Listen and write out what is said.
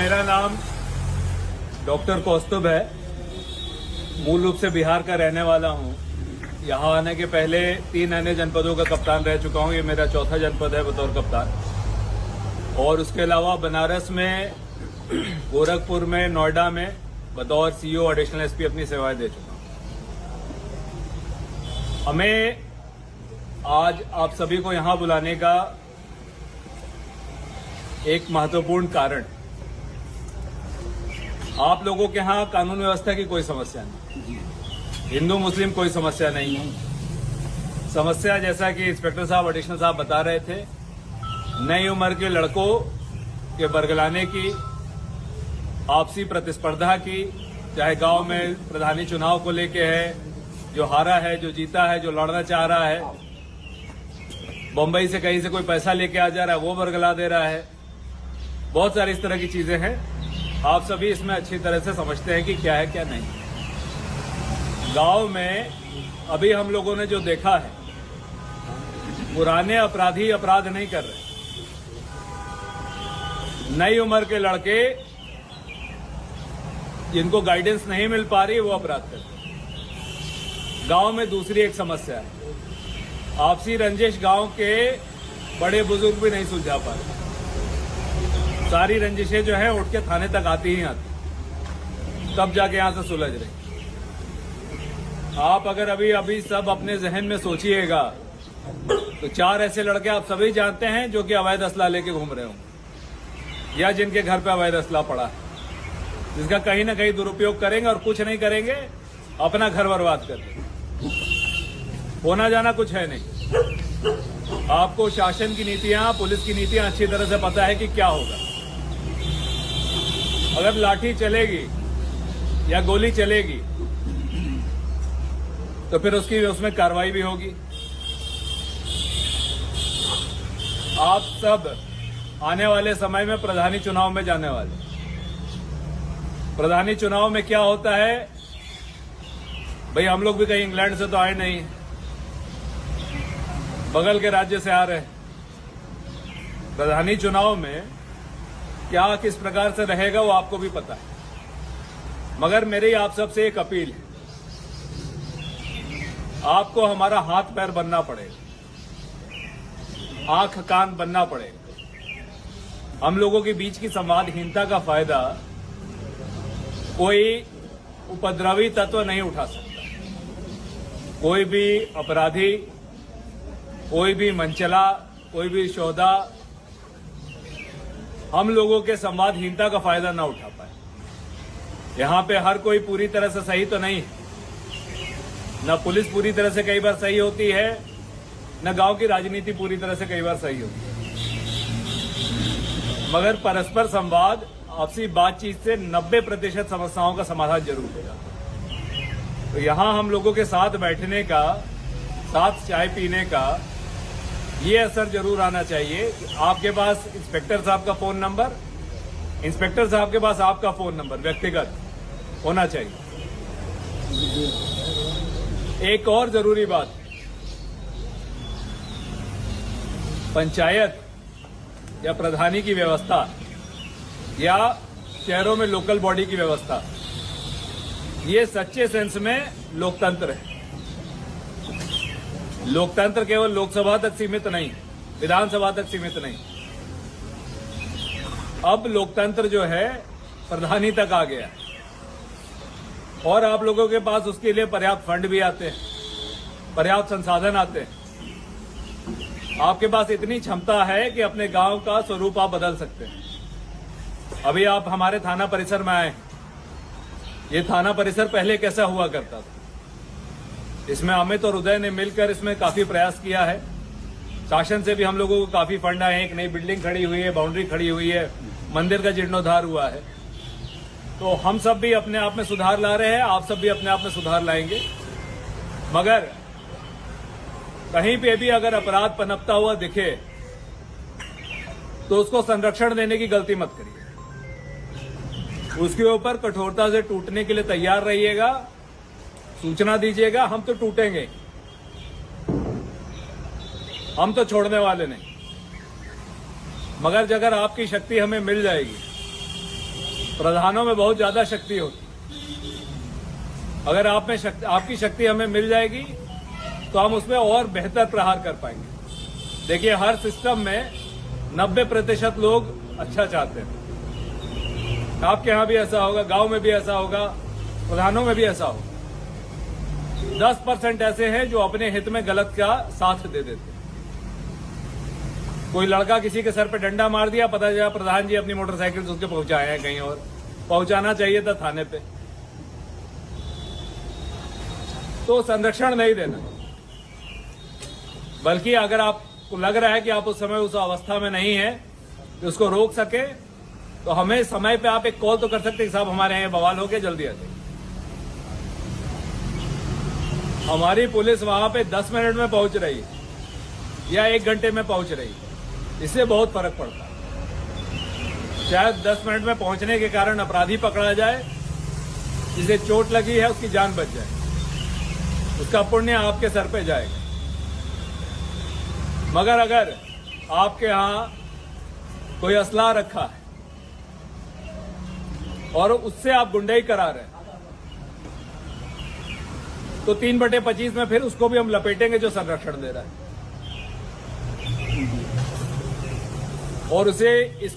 मेरा नाम डॉक्टर कौस्तुभ है। मूल रूप से बिहार का रहने वाला हूँ। यहाँ आने के पहले 3 अन्य जनपदों का कप्तान रह चुका हूँ। ये मेरा चौथा जनपद है बतौर कप्तान। और उसके अलावा बनारस में, गोरखपुर में, नोएडा में बतौर सीईओ एडिशनल एसपी अपनी सेवाएं दे चुका हूँ। हमें आज आप सभी को यहाँ बुलाने का एक महत्वपूर्ण कारण, आप लोगों के यहाँ कानून व्यवस्था की कोई समस्या नहीं, हिंदू मुस्लिम कोई समस्या नहीं है। समस्या, जैसा कि इंस्पेक्टर साहब, एडिशनल साहब बता रहे थे, नई उम्र के लड़कों के बरगलाने की, आपसी प्रतिस्पर्धा की, चाहे गांव में प्रधानी चुनाव को लेके है, जो हारा है, जो जीता है, जो लड़ना चाह रहा है, बम्बई से कहीं से कोई पैसा लेके आ जा रहा है वो बरगला दे रहा है। बहुत सारी इस तरह की चीजें हैं। आप सभी इसमें अच्छी तरह से समझते हैं कि क्या है क्या नहीं। गांव में अभी हम लोगों ने जो देखा है, पुराने अपराधी अपराध नहीं कर रहे, नई उम्र के लड़के जिनको गाइडेंस नहीं मिल पा रही वो अपराध कर रहे। गांव में दूसरी एक समस्या है, आपसी रंजिश गांव के बड़े बुजुर्ग भी नहीं सुलझा पा रहे। सारी रंजिशें जो है उठ के थाने तक आती ही आती, तब जाके यहां से सुलझ रही। आप अगर अभी सब अपने जहन में सोचिएगा तो 4 ऐसे लड़के आप सभी जानते हैं जो कि अवैध असला लेके घूम रहे होंगे, या जिनके घर पे अवैध असला पड़ा है, जिसका कहीं ना कहीं दुरुपयोग करेंगे और कुछ नहीं करेंगे, अपना घर बर्बाद कर देंगे। होना जाना कुछ है नहीं। आपको शासन की नीतियां, पुलिस की नीतियां अच्छी तरह से पता है कि क्या होगा। अगर लाठी चलेगी या गोली चलेगी तो फिर उसमें कार्रवाई भी होगी। आप सब आने वाले समय में प्रधानी चुनाव में जाने वाले। प्रधानी चुनाव में क्या होता है भाई, हम लोग भी कहीं इंग्लैंड से तो आए नहीं, बगल के राज्य से आ रहे हैं। प्रधानी चुनाव में क्या किस प्रकार से रहेगा वो आपको भी पता है, मगर मेरी आप सबसे एक अपील है, आपको हमारा हाथ पैर बनना पड़ेगा, आंख कान बनना पड़ेगा। हम लोगों के बीच की संवादहीनता का फायदा कोई उपद्रवी तत्व नहीं उठा सकता। कोई भी अपराधी, कोई भी मंचला, कोई भी शोधा हम लोगों के संवादहीनता का फायदा ना उठा पाए। यहां पे हर कोई पूरी तरह से सही तो नहीं है, न पुलिस पूरी तरह से कई बार सही होती है, न गांव की राजनीति पूरी तरह से कई बार सही होती है, मगर परस्पर संवाद, आपसी बातचीत से 90% समस्याओं का समाधान जरूर होगा। तो यहां हम लोगों के साथ बैठने का, साथ चाय पीने का ये असर जरूर आना चाहिए कि आपके पास इंस्पेक्टर साहब का फोन नंबर, इंस्पेक्टर साहब के पास आपका फोन नंबर व्यक्तिगत होना चाहिए। एक और जरूरी बात, पंचायत या प्रधानी की व्यवस्था या शहरों में लोकल बॉडी की व्यवस्था, ये सच्चे सेंस में लोकतंत्र है। लोकतंत्र केवल लोकसभा तक सीमित नहीं, विधानसभा तक सीमित नहीं। अब लोकतंत्र जो है प्रधानी तक आ गया, और आप लोगों के पास उसके लिए पर्याप्त फंड भी आते हैं, पर्याप्त संसाधन आते हैं। आपके पास इतनी क्षमता है कि अपने गांव का स्वरूप आप बदल सकते हैं। अभी आप हमारे थाना परिसर में आए, ये थाना परिसर पहले कैसा हुआ करता था। इसमें अमित और उदय ने मिलकर इसमें काफी प्रयास किया है। शासन से भी हम लोगों को काफी फंड आए हैं। एक नई बिल्डिंग खड़ी हुई है, बाउंड्री खड़ी हुई है, मंदिर का जीर्णोद्धार हुआ है। तो हम सब भी अपने आप में सुधार ला रहे हैं, आप सब भी अपने आप में सुधार लाएंगे। मगर कहीं पे भी अगर अपराध पनपता हुआ दिखे तो उसको संरक्षण देने की गलती मत करिए। उसके ऊपर कठोरता से टूटने के लिए तैयार रहिएगा, सूचना दीजिएगा। हम तो टूटेंगे, हम तो छोड़ने वाले नहीं। मगर अगर आपकी शक्ति हमें मिल जाएगी प्रधानों में बहुत ज्यादा शक्ति होती। अगर आप में आपकी शक्ति हमें मिल जाएगी तो हम उसमें और बेहतर प्रहार कर पाएंगे। देखिए, हर सिस्टम में 90% लोग अच्छा चाहते हैं। आपके यहां भी ऐसा होगा, गांव में भी ऐसा होगा, प्रधानों में भी ऐसा होगा। 10% ऐसे हैं जो अपने हित में गलत का साथ दे देते हैं। कोई लड़का किसी के सर पे डंडा मार दिया, पता चला प्रधान जी अपनी मोटरसाइकिल से उसके पहुंचाए हैं कहीं और। पहुंचाना चाहिए था थाने पे। तो संरक्षण नहीं देना, बल्कि अगर आपको लग रहा है कि आप उस समय उस अवस्था में नहीं है कि उसको रोक सके, तो हमें समय पे आप एक कॉल तो कर सकते हैं कि साहब हमारे यहाँ बवाल हो गया, जल्दी आ जाइए। हमारी पुलिस वहां पे 10 मिनट में पहुंच रही है या 1 घंटे में पहुंच रही है, इससे बहुत फर्क पड़ता है। शायद 10 मिनट में पहुंचने के कारण अपराधी पकड़ा जाए, जिसे चोट लगी है उसकी जान बच जाए, उसका पुण्य आपके सर पे जाएगा। मगर अगर आपके यहां कोई असला रखा है और उससे आप गुंडाई करा रहे हैं, तो 3/25 में फिर उसको भी हम लपेटेंगे जो संरक्षण दे रहा है, और उसे इस